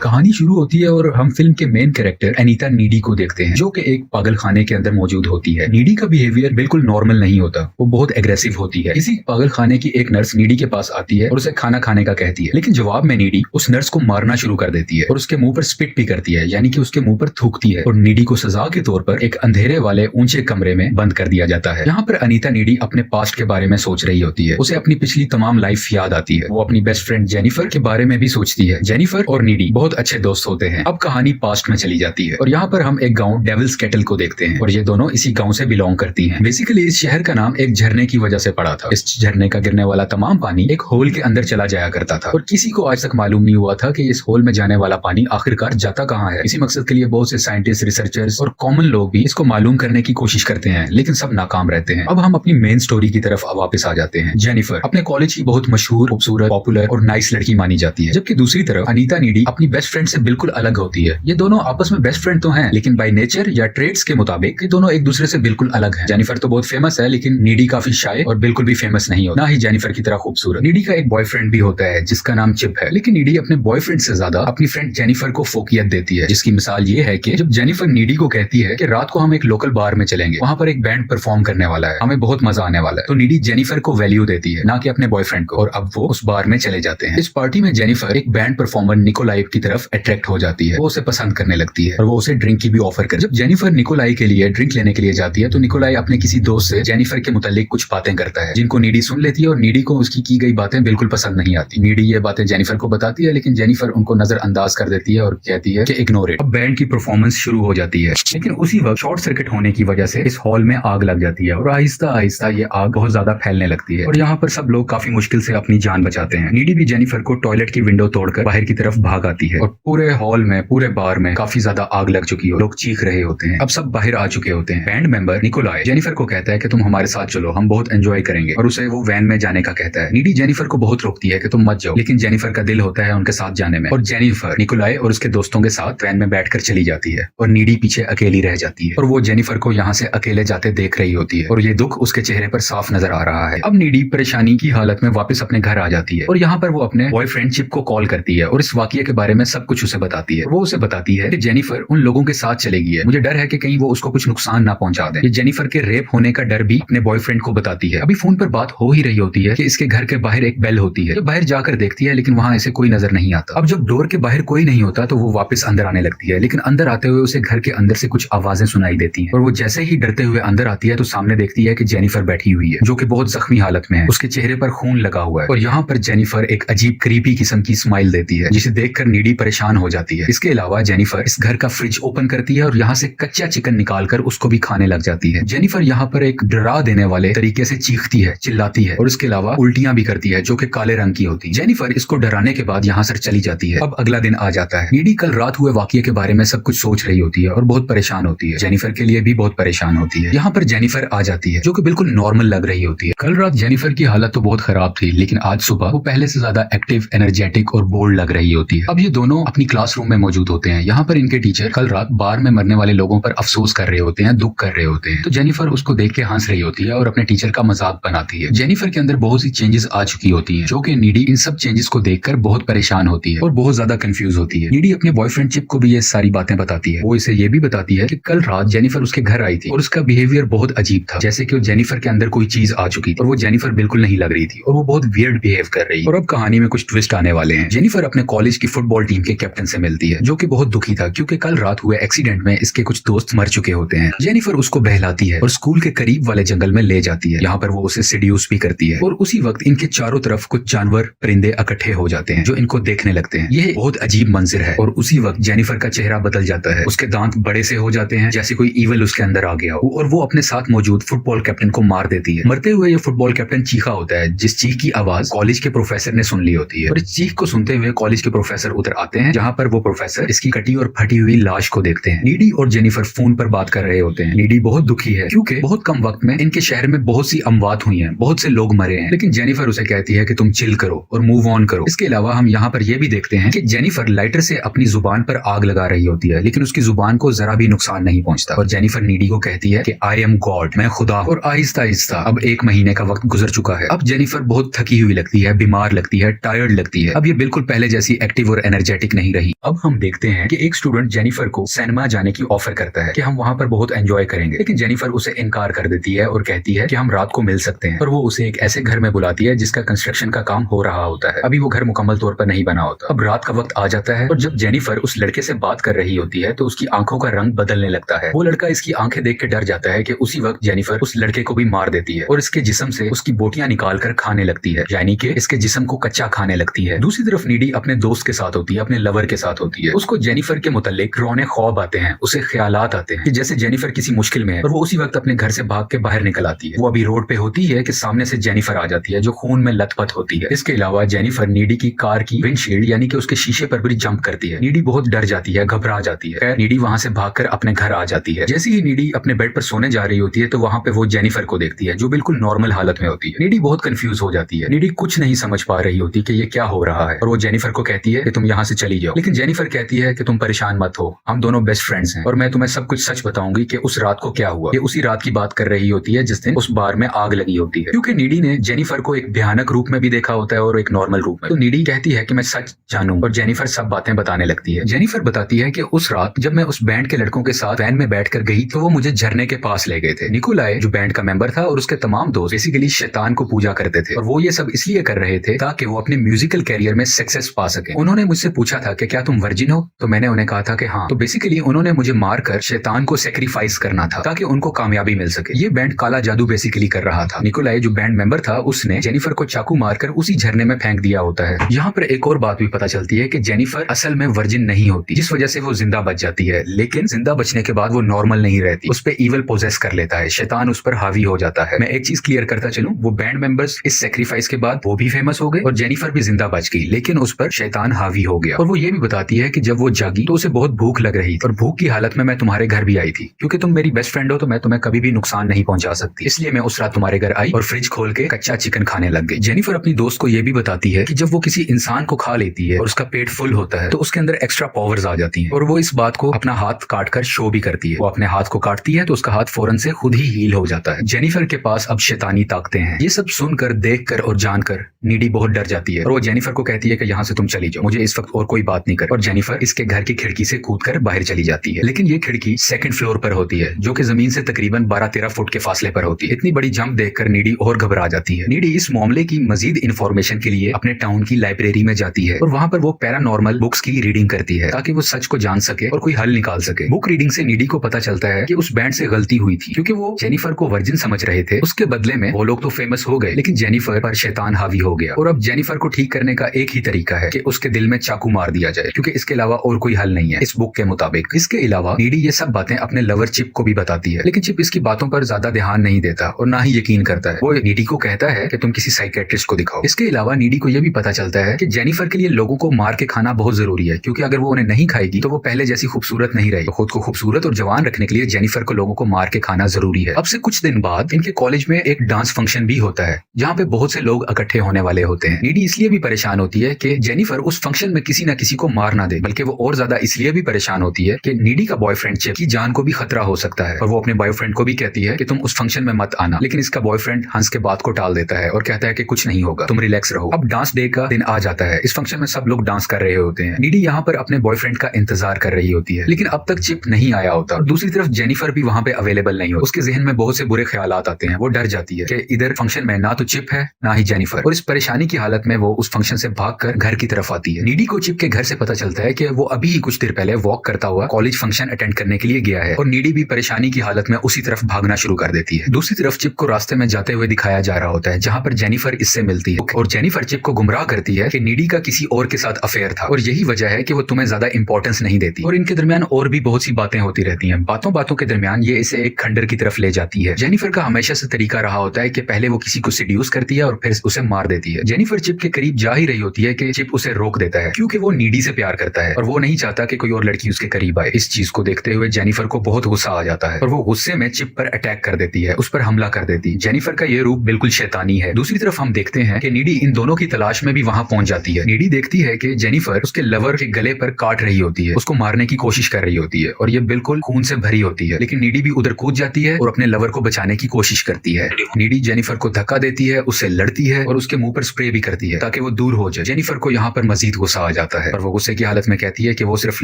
कहानी शुरू होती है और हम फिल्म के मेन कैरेक्टर अनीता नीडी को देखते हैं, जो कि एक पागल खाने के अंदर मौजूद होती है। नीडी का बिहेवियर बिल्कुल नॉर्मल नहीं होता, वो बहुत एग्रेसिव होती है। इसी पागल खाने की एक नर्स नीडी के पास आती है और उसे खाना खाने का कहती है, लेकिन जवाब में नीडी उस नर्स को मारना शुरू कर देती है और उसके मुंह पर स्पिट भी करती है, यानी कि उसके मुंह पर थूकती है और नीडी को सजा के तौर पर एक अंधेरे वाले ऊंचे कमरे में बंद कर दिया जाता है। यहाँ पर अनीता नीडी अपने पास्ट के बारे में सोच रही होती है, उसे अपनी पिछली तमाम लाइफ याद आती है। वो अपनी बेस्ट फ्रेंड जेनिफर के बारे में भी सोचती है। जेनिफर और नीडी बहुत अच्छे दोस्त होते हैं। अब कहानी पास्ट में चली जाती है और यहाँ पर हम एक गांव डेविल्स केटल को देखते हैं और ये दोनों इसी गांव से बिलोंग करती हैं। बेसिकली इस शहर का नाम एक झरने की वजह से पड़ा था। इस झरने का गिरने वाला तमाम पानी एक होल के अंदर चला जाया करता था और किसी को आज तक मालूम नहीं हुआ था कि इस होल में जाने वाला पानी आखिरकार जाता कहाँ है। इसी मकसद के लिए बहुत से साइंटिस्ट, रिसर्चर्स और कॉमन लोग भी इसको मालूम करने की कोशिश करते हैं, लेकिन सब नाकाम रहते हैं। अब हम अपनी मेन स्टोरी की तरफ वापस आ जाते हैं। जेनिफर अपने कॉलेज की बहुत मशहूर, खूबसूरत, पॉपुलर और नाइस लड़की मानी जाती है, जबकि दूसरी तरफ अनीता नीडी अपनी बेस्ट फ्रेंड से बिल्कुल अलग होती है। ये दोनों आपस में बेस्ट फ्रेंड तो हैं, लेकिन बाय नेचर या ट्रेड्स के मुताबिक ये दोनों एक दूसरे से बिल्कुल अलग हैं। जेनिफर तो बहुत फेमस है, लेकिन नीडी काफी शाय और बिल्कुल भी फेमस नहीं होता, ना ही जेनिफर की तरह खूबसूरत। नीडी का एक बॉयफ्रेंड भी होता है जिसका नाम चिप है, लेकिन नीडी अपने बॉयफ्रेंड से ज्यादा अपनी फ्रेंड जेनिफर को फोकियत देती है, जिसकी मिसाल ये है कि जब जेनिफर नीडी को कहती है कि रात को हम एक लोकल बार में चलेंगे, वहां पर एक बैंड परफॉर्म करने वाला है, हमें बहुत मजा आने वाला है, तो नीडी जेनिफर को वैल्यू देती है, ना कि अपने बॉयफ्रेंड को, और अब वो उस बार में चले जाते हैं। इस पार्टी में जेनिफर एक बैंड परफॉर्मर निकोलाई की तरफ अट्रैक्ट हो जाती है। वो उसे पसंद करने लगती है और वो उसे ड्रिंक की भी ऑफर कर। जब जेनिफर निकोलाई के लिए ड्रिंक लेने के लिए जाती है तो निकोलाई अपने किसी दोस्त से जेनिफर के मुतालिक कुछ बातें करता है, जिनको नीडी सुन लेती है और नीडी को उसकी की गई बातें बिल्कुल पसंद नहीं आती। नीडी ये बातें जेनिफर को बताती है, लेकिन जेनिफर उनको नजरअंदाज कर देती है और कहती है कि इग्नोर इट। अब बैंड की परफॉर्मेंस शुरू हो जाती है, लेकिन उसी वक्त शॉर्ट सर्किट होने की वजह से इस हॉल में आग लग जाती है और आहिस्ता आहिस्ता ये आग बहुत ज्यादा फैलने लगती है और यहाँ पर सब लोग काफी मुश्किल से अपनी जान बचाते हैं। नीडी भी जेनिफर को टॉयलेट की विंडो तोड़कर बाहर की तरफ भाग आती है और पूरे हॉल में, पूरे बार में काफी ज्यादा आग लग चुकी है, लोग चीख रहे होते हैं। अब सब बाहर आ चुके होते हैं। बैंड मेंबर निकोलाई जेनिफर को कहता है कि तुम हमारे साथ चलो, हम बहुत एंजॉय करेंगे, और उसे वो वैन में जाने का कहता है। नीडी जेनिफर को बहुत रोकती है कि तुम मत जाओ, लेकिन जेनिफर का दिल होता है उनके साथ जाने में और जेनिफर निकोलाई और उसके दोस्तों के साथ वैन में बैठकर चली जाती है और नीडी पीछे अकेली रह जाती है और वो जेनिफर को यहाँ से अकेले जाते देख रही होती है और ये दुख उसके चेहरे पर साफ नजर आ रहा है। अब नीडी परेशानी की हालत में वापस अपने घर आ जाती है और यहाँ पर वो अपने बॉयफ्रेंड चिप को कॉल करती है और इस वाकये के बारे में सब कुछ उसे बताती है। वो उसे बताती है कि जेनिफर उन लोगों के साथ चलेगी है, मुझे डर है कि कहीं वो उसको कुछ नुकसान ना पहुंचा दे। ये जेनिफर के रेप होने का डर भी अपने बॉयफ्रेंड को बताती है। अभी फोन पर बात हो ही रही होती है कि इसके घर के बाहर एक बेल होती है। जो बाहर जाकर देखती है, लेकिन वहां ऐसे कोई नजर नहीं आता। अब जब डोर के बाहर कोई नहीं होता तो वो वापस अंदर आने लगती है, लेकिन अंदर आते हुए उसे घर के अंदर से कुछ आवाजें सुनाई देती हैं और वो जैसे ही डरते हुए अंदर आती है तो सामने देखती है कि जेनिफर बैठी हुई है, जो कि बहुत जख्मी हालत में है। उसके चेहरे पर खून लगा हुआ है और यहाँ पर जेनिफर एक अजीब क्रीपी किस्म की स्माइल देती है, जिसे देखकर नीडी परेशान हो जाती है। इसके अलावा जेनिफर इस घर का फ्रिज ओपन करती है और यहाँ से कच्चा चिकन निकालकर उसको भी खाने लग जाती है। जेनिफर यहाँ पर एक डरा देने वाले तरीके से चीखती है, चिल्लाती है और इसके अलावा उल्टियां भी करती है, जो कि काले रंग की होती है। जेनिफर इसको डराने के बाद यहाँ से चली जाती है। अब अगला दिन आ जाता है। नीडी कल रात हुए वाकये के बारे में सब कुछ सोच रही होती है और बहुत परेशान होती है। जेनिफर के लिए भी बहुत परेशान होती है। यहाँ पर जेनिफर आ जाती है, जो कि बिल्कुल नॉर्मल लग रही होती है। कल रात जेनिफर की हालत तो बहुत खराब थी, लेकिन आज सुबह वो पहले से ज्यादा एक्टिव, एनर्जेटिक और बोल्ड लग रही होती है। अब ये दोनों अपनी क्लासरूम में मौजूद होते हैं। यहाँ पर इनके टीचर कल रात बार में मरने वाले लोगों पर अफसोस कर रहे होते हैं, दुख कर रहे होते हैं। तो जेनिफर उसको देख के हंस रही होती है और अपने टीचर का मजाक बनाती है। जेनिफर के अंदर बहुत सी चेंजेस आ चुकी होती हैं, जो कि नीडी इन सब चेंजेस को देखकर बहुत परेशान होती है और बहुत ज्यादा कंफ्यूज होती है। नीडी अपने बॉयफ्रेंड चिप को भी ये सारी बातें बताती है। वो इसे ये भी बताती है कि कल रात जेनिफर उसके घर आई थी और उसका बिहेवियर बहुत अजीब था, जैसे कि जेनिफर के अंदर कोई चीज आ चुकी थी और वो जेनिफर बिल्कुल नहीं लग रही थी और वो बहुत वियर्ड बिहेव कर रही है। और अब कहानी में कुछ ट्विस्ट आने वाले हैं। जेनिफर अपने कॉलेज की फुटबॉल टीम के कैप्टन से मिलती है, जो कि बहुत दुखी था क्योंकि कल रात हुए एक्सीडेंट में इसके कुछ दोस्त मर चुके होते हैं। जेनिफर उसको बहलाती है और स्कूल के करीब वाले जंगल में ले जाती है। यहाँ पर वो उसे सिड्यूस भी करती है और उसी वक्त इनके चारों तरफ कुछ जानवर, परिंदे इकट्ठे हो जाते हैं जो इनको देखने लगते हैं। यह बहुत अजीब मंजर है और उसी वक्त जेनिफर का चेहरा बदल जाता है। उसके दांत बड़े से हो जाते हैं, जैसे कोई ईवल उसके अंदर आ गया हो, और वो अपने साथ मौजूद फुटबॉल कैप्टन को मार देती है। मरते हुए ये फुटबॉल कैप्टन चीखा होता है, जिस चीख की आवाज कॉलेज के प्रोफेसर ने सुन ली होती है और इस चीख को सुनते हुए कॉलेज के प्रोफेसर उतर आते हैं, जहाँ पर वो प्रोफेसर इसकी कटी और फटी हुई लाश को देखते हैं। नीडी और जेनिफर फोन पर बात कर रहे होते हैं। नीडी बहुत दुखी है क्योंकि बहुत कम वक्त में इनके शहर में बहुत सी अमवात हुई हैं, बहुत से लोग मरे हैं, लेकिन जेनिफर उसे कहती है कि तुम चिल करो और मूव ऑन करो। इसके अलावा हम यहाँ पर यह भी देखते हैं कि जेनिफर लाइटर से अपनी जुबान पर आग लगा रही होती है, लेकिन उसकी जुबान को जरा भी नुकसान नहीं पहुंचता और जेनिफर नीडी को कहती है कि आई एम गॉड, मैं खुदा। और आहिस्ता आहिस्ता अब 1 महीने का वक्त गुजर चुका है। अब जेनिफर बहुत थकी हुई लगती है, बीमार लगती है, टायर्ड लगती है। अब ये बिल्कुल पहले जैसी एक्टिव और एनर्जेटिक एनर्जेटिक नहीं रही। अब हम देखते हैं कि एक स्टूडेंट जेनिफर को सिनेमा जाने की ऑफर करता है कि हम वहाँ पर बहुत एंजॉय करेंगे, लेकिन जेनिफर उसे इनकार कर देती है और कहती है कि हम रात को मिल सकते हैं। और वो उसे एक ऐसे घर में बुलाती है जिसका कंस्ट्रक्शन का काम हो रहा होता है। अभी वो घर मुकम्मल तौर पर नहीं बना होता। अब रात का वक्त आ जाता है और जब जेनिफर उस लड़के से बात कर रही होती है तो उसकी आंखों का रंग बदलने लगता है। वो लड़का इसकी आंखें देख के डर जाता है कि उसी वक्त जेनिफर उस लड़के को भी मार देती है और इसके जिस्म से उसकी बोटियां निकाल कर खाने लगती है, यानी कि इसके जिस्म को कच्चा खाने लगती है। दूसरी तरफ नीडी अपने दोस्त के साथ होती है, अपने लवर के साथ होती है। उसको जेनिफर के मुताल्लिक रोने ख्वाब आते हैं, उसे ख्यालात आते हैं कि जैसे जेनिफर किसी मुश्किल में है और वो उसी वक्त अपने घर से भाग के बाहर निकल आती है। वो अभी रोड पे होती है कि सामने से जेनिफर आ जाती है जो खून में लथपथ होती है। इसके अलावा जेनिफर नीडी की कार की विंडशील्ड यानी कि उसके शीशे पर भी जंप करती है। नीडी बहुत डर जाती है, घबरा जाती है। नीडी वहां से भागकर अपने घर आ जाती है। जैसे ही नीडी अपने बेड पर सोने जा रही होती है तो वहां पे वो जेनिफर को देखती है जो बिल्कुल नॉर्मल हालत में होती है। नीडी बहुत कंफ्यूज हो जाती है। नीडी कुछ नहीं समझ पा रही होती कि ये क्या हो रहा है और वो जेनिफर को कहती है कि तुम यहाँ से चली जाओ, लेकिन जेनिफर कहती है कि तुम परेशान मत हो, हम दोनों बेस्ट फ्रेंड्स हैं और मैं तुम्हें सब कुछ सच बताऊंगी कि उस रात को क्या हुआ। ये उसी रात की बात कर रही होती है जिस दिन उस बार में आग लगी होती है, क्योंकि नीडी ने जेनिफर को एक भयानक रूप में भी देखा होता है और एक नॉर्मल रूप में। तो नीडी कहती है कि मैं सच जानूं और जेनिफर सब बातें बताने लगती है। जेनिफर बताती है कि उस रात जब मैं उस बैंड के लड़कों के साथ वैन में बैठकर गई तो वो मुझे झरने के पास ले गए थे। निकोलाई जो बैंड का मेंबर था और उसके तमाम दोस्त बेसिकली शैतान को पूजा करते थे और वो ये सब इसलिए कर रहे थे ताकि वो अपने म्यूजिकल कैरियर में सक्सेस पा सके। उन्होंने मुझसे पूछा था कि क्या तुम वर्जिन हो, तो मैंने उन्हें कहा था कि हाँ। तो बेसिकली उन्होंने मुझे मारकर शैतान को सेक्रीफाइस करना था ताकि उनको कामयाबी मिल सके। ये बैंड काला जादू बेसिकली कर रहा था। निकोलाई जो बैंड मेंबर था उसने जेनिफर को चाकू मारकर उसी झरने में फेंक दिया होता है। यहाँ पर एक और बात भी पता चलती है कि जेनिफर असल में वर्जिन नहीं होती, जिस वजह से वो जिंदा बच जाती है, लेकिन जिंदा बचने के बाद वो नॉर्मल नहीं रहती, उस पर ईवल पोजेस कर लेता है, शैतान उस पर हावी हो जाता है। मैं एक चीज क्लियर करता चलूं, वो बैंड मेंबर्स इस सेक्रीफाइस के बाद वो भी फेमस हो गए और जेनिफर भी जिंदा बच गई, लेकिन उस पर शैतान हावी हो गया। और वो ये भी बताती है कि जब वो जागी तो उसे बहुत भूख लग रही थी और भूख की हालत में मैं तुम्हारे घर भी आई थी, क्योंकि तुम मेरी बेस्ट फ्रेंड हो तो मैं तुम्हें कभी भी नुकसान नहीं पहुंचा सकती, इसलिए मैं उस रात तुम्हारे घर आई और फ्रिज खोल के कच्चा चिकन खाने लग गई। जेनिफर अपनी दोस्त को ये भी बताती है कि जब वो किसी इंसान को खा लेती है और उसका पेट फुल होता है तो उसके अंदर एक्स्ट्रा पावर्स आ जाती हैं और वो इस बात को अपना हाथ काटकर शो भी करती है। वो अपने हाथ को काटती है तो उसका हाथ फौरन से खुद ही हील हो जाता है। जेनिफर के पास अब शैतानी ताकतें हैं। ये सब सुनकर, देखकर और जानकर नीडी बहुत डर जाती है और वो जेनिफर को कहती है कि यहाँ से तुम चली जाओ, मुझे इस वक्त और कोई बात नहीं कर। और जेनिफर इसके घर की खिड़की से कूदकर बाहर चली जाती है, लेकिन ये खिड़की सेकंड फ्लोर पर होती है जो कि जमीन से तकरीबन 12-13 फुट के फासले पर होती है। इतनी बड़ी जंप देखकर नीडी और घबरा जाती है। नीडी इस मामले की मजीद इंफॉर्मेशन के लिए अपने टाउन की लाइब्रेरी में जाती है और वहां पर वो पैरानॉर्मल बुक्स की रीडिंग करती है ताकि वो सच को जान सके और कोई हल निकाल सके। बुक रीडिंग से नीडी को पता चलता है कि उस बैंड से गलती हुई थी, क्योंकि वो जेनिफर को वर्जिन समझ रहे थे, उसके बदले में वो लोग तो फेमस हो गए लेकिन जेनिफर पर शैतान हावी हो गया। और अब जेनिफर को ठीक करने का एक ही तरीका है कि उसके दिल में चाकू मार दिया जाए, क्योंकि इसके अलावा और कोई हल नहीं है इस बुक के मुताबिक। इसके अलावा नीडी ये सब बातें अपने लवर चिप को भी बताती है, लेकिन चिप इसकी बातों पर ज्यादा ध्यान नहीं देता और ना ही यकीन करता है। वो नीडी को कहता है कि तुम किसी साइकेट्रिस्ट को दिखाओ। इसके अलावा नीडी को यह भी पता चलता है कि जेनिफर के लिए लोगों को मार के खाना बहुत जरूरी है, क्योंकि अगर वो उन्हें नहीं खाएगी तो वो पहले जैसी खूबसूरत नहीं रहेगी। तो खुद को खूबसूरत और जवान रखने के लिए जेनिफर को लोगों को मार के खाना जरूरी है। अब से कुछ दिन बाद इनके कॉलेज में एक डांस फंक्शन भी होता है जहाँ पे बहुत से लोग इकट्ठे होने वाले होते हैं। नीडी इसलिए भी परेशान होती है कि जेनिफर उस फंक्शन में किसी न किसी को मार ना दे, बल्कि वो और ज्यादा इसलिए भी परेशान होती है कि नीडी का बॉयफ्रेंड चिप की जान को भी खतरा हो सकता है और वो अपने बॉयफ्रेंड को भी कहती है कि तुम उस फंक्शन में मत आना, लेकिन इसका बॉयफ्रेंड हंस के बात को टाल देता है और कहता है कि कुछ नहीं होगा, तुम रिलैक्स रहो। अब डांस डे का दिन आ जाता है। इस फंक्शन में सब लोग डांस कर रहे होते हैं। नीडी यहाँ पर अपने बॉयफ्रेंड का इंतजार कर रही होती है, लेकिन अब तक चिप नहीं आया होता और दूसरी तरफ जेनिफर भी वहाँ पे अवेलेबल नहीं होती। उसके जहन में बहुत से बुरे ख्यालात आते हैं। वो डर जाती है कि इधर फंक्शन में ना तो चिप है ना ही जेनिफर, और इस परेशानी की हालत में वो उस फंक्शन से भागकर घर की तरफ आती है। नीडी को चिप के घर से पता चलता है कि वो अभी ही कुछ देर पहले वॉक करता हुआ कॉलेज फंक्शन अटेंड करने के लिए गया है और नीडी भी परेशानी की हालत में उसी तरफ भागना शुरू कर देती है। दूसरी तरफ चिप को रास्ते में जाते हुए दिखाया जा रहा होता है जहाँ पर जेनिफर इससे मिलती है और जेनिफर चिप को गुमराह करती है कि नीडी का किसी और के साथ अफेयर था और यही वजह है कि वो तुम्हें ज्यादा इंपॉर्टेंस नहीं देती, और इनके दरमियान और भी बहुत सी बातें होती रहती हैं। बातों बातों के दरमियान ये इसे एक खंडर की तरफ ले जाती है। जेनिफर का हमेशा से तरीका रहा होता है कि पहले वो किसी को सीड्यूस करती है और फिर उसे मार देती है। जेनिफर चिप के करीब जा ही रही होती है कि चिप उसे रोक देता है, क्योंकि वो नीडी से प्यार करता है और वो नहीं चाहता कि कोई और लड़की उसके करीब आए। इस चीज को देखते हुए जेनिफर को बहुत गुस्सा आ जाता है और वो गुस्से में चिप पर अटैक कर देती है, उस पर हमला कर देती है। जेनिफर का ये रूप बिल्कुल शैतानी है। दूसरी तरफ हम देखते हैं कि नीडी इन दोनों की तलाश में भी वहां पहुंच जाती है। नीडी देखती है कि जेनिफर उसके लवर के गले पर काट रही होती है, उसको मारने की कोशिश कर रही होती है और ये बिल्कुल खून से भरी होती है, लेकिन नीडी भी उधर कूद जाती है और अपने लवर को बचाने की कोशिश करती है। नीडी जेनिफर को धक्का देती है, उससे लड़ती है और उसके मुंह पर स्प्रे भी करती है ताकि वो दूर हो जाए। जेनिफर को यहाँ पर मजीद गुस्सा आ जाता है और वो गुस्से की हालत में कहती है कि वो सिर्फ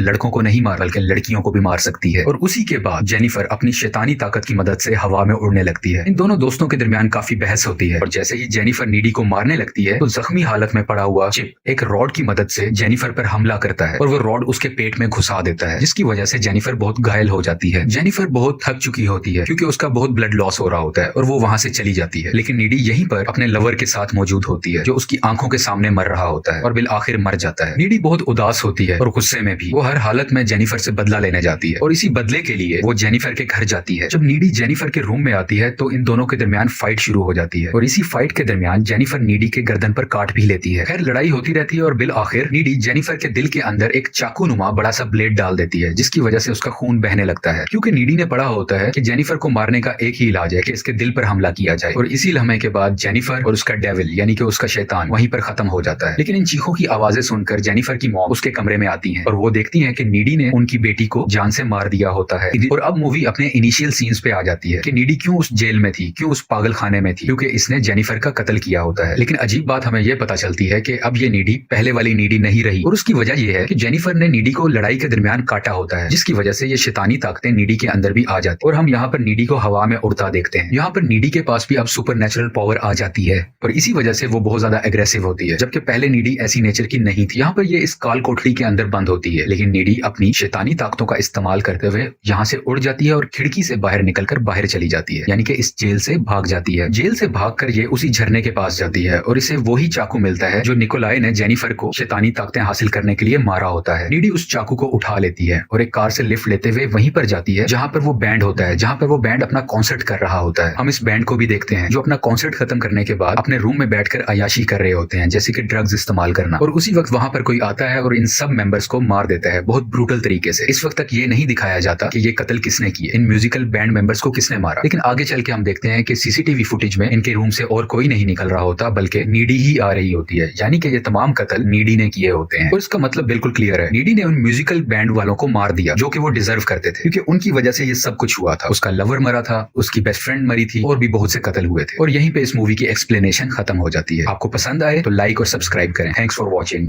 लड़कों को नहीं मार बल्कि लड़कियों को भी मार सकती है। और उसी के बाद जेनिफर अपनी शैतानी ताकत की मदद से हवा में उड़ने लगती है। इन दोनों दोस्तों के दरमियान काफी बहस होती है और जैसे ही जेनिफर नीडी को मारने लगती है तो जख्मी हालत में पड़ा हुआ चिप एक रॉड की मदद से जेनिफर पर हमला करता है और वो रॉड उसके पेट में घुसा देता है, जिसकी वजह से जेनिफर बहुत घायल हो जाती है। जेनिफर बहुत थक चुकी होती है क्योंकि उसका बहुत ब्लड लॉस हो रहा होता है और वो वहां से चली जाती है। लेकिन नीडी यहीं पर अपने लवर के साथ मौजूद होती है जो उसकी आंखों के सामने मर रहा होता है और बिल आखिर मर जाता है। नीडी बहुत उदास होती है और गुस्से में भी वो हर हालत में जेनिफर से बदला लेने जाती है और इसी बदले के लिए वो जेनिफर के घर जाती है। जब नीडी जेनिफर के रूम में आती है तो इन दोनों के दरमियान फाइट शुरू हो जाती है और इसी फाइट के दरमियान जेनिफर नीडी के गर्दन पर काट भी लेती है। खैर लड़ाई होती रहती है और बिल आखिर नीडी जेनिफर के दिल के अंदर एक चाकू नुमा बड़ा सा ब्लेड डाल देती है, जिसकी वजह से उसका खून बहने लगता है क्योंकि नीडी ने पढ़ा होता है कि जेनिफर को मारने का एक ही इलाज है कि इसके दिल पर हमला किया जाए। और इसी लम्हे के बाद जेनिफर और उसका डेविल यानी कि उसका शैतान वहीं पर खत्म हो जाता है। लेकिन इन चीखों की आवाजें सुनकर जेनिफर की मॉम उसके कमरे में आती है और वो देखती है कि नीडी ने उनकी बेटी को जान से मार दिया होता है। और अब मूवी अपने इनिशियल सीन्स पे आ जाती है कि नीडी क्यों उस जेल में थी, क्यों उस पागल खाने में थी, क्योंकि इसने जेनिफर का कत्ल किया होता है। लेकिन अजीब बात हमें यह पता चलती है कि अब ये नीडी पहले वाली नीडी नहीं रही और उसकी वजह यह है कि जेनिफर ने नीडी को लड़ाई के दरमियान काटा होता है, जिसकी वजह से ये शैतानी ताकतें नीडी के अंदर भी आ जाती है। और हम यहाँ पर नीडी को हवा में उड़ता देखते हैं। यहाँ पर नीडी के पास भी अब सुपर नेचुरल पावर आ जाती है और इसी वजह से वो बहुत ज्यादा एग्रेसिव होती है, जबकि पहले नीडी ऐसी नेचर की नहीं थी। यहाँ पर ये इस काल कोठरी के अंदर बंद होती है, लेकिन नीडी अपनी शैतानी ताकतों का इस्तेमाल करते हुए यहाँ से उड़ जाती है और खिड़की से बाहर निकलकर बाहर चली जाती है, यानी कि इस जेल से भाग जाती है। जेल से भागकर ये उसी झरने के पास जाती है और इसे वही चाकू मिलता है जो निकोलाई ने जेनिफर को शैतानी ताकतें हासिल करने के लिए मारा होता है। नीडी उस चाकू को उठा लेती है और एक कार से लिफ्ट लेते हुए वहीं पर जाती है जहां पर वो बैंड होता है, जहां पर वो बैंड अपना कॉन्सर्ट कर रहा होता है। हम इस बैंड को भी देखते हैं जो अपना कॉन्सर्ट खत्म करने के बाद अपने रूम में बैठकर अयाशी कर रहे होते हैं, जैसे कि ड्रग्स इस्तेमाल करना। और उसी वक्त वहां पर कोई आता है और इन सब मेंबर्स को मार देता है बहुत ब्रूटल तरीके से। इस वक्त तक ये नहीं दिखाया जाता कि ये कत्ल किसने किया, इन म्यूजिकल बैंड मेंबर्स को किसने मारा। लेकिन आगे चल के हम देखते हैं कि सीसीटीवी फुटेज में इनके रूम से और कोई नहीं निकल रहा होता बल्कि नीडी ही आ रही होती है, यानी कि ये तमाम कत्ल नीडी ने किए होते हैं। और इसका मतलब बिल्कुल क्लियर है, नीडी ने उन म्यूजिकल बैंड वालों को मार दिया जो कि वो डिजर्व करते थे, क्योंकि उनकी वजह से ये सब कुछ हुआ था। उसका लवर मरा था, उसकी बेस्ट फ्रेंड मरी थी और भी बहुत से कत्ल हुए थे। और यहीं पे इस मूवी की एक्सप्लेनेशन खत्म हो जाती है। आपको पसंद आए तो लाइक और सब्सक्राइब करें। Thanks for watching.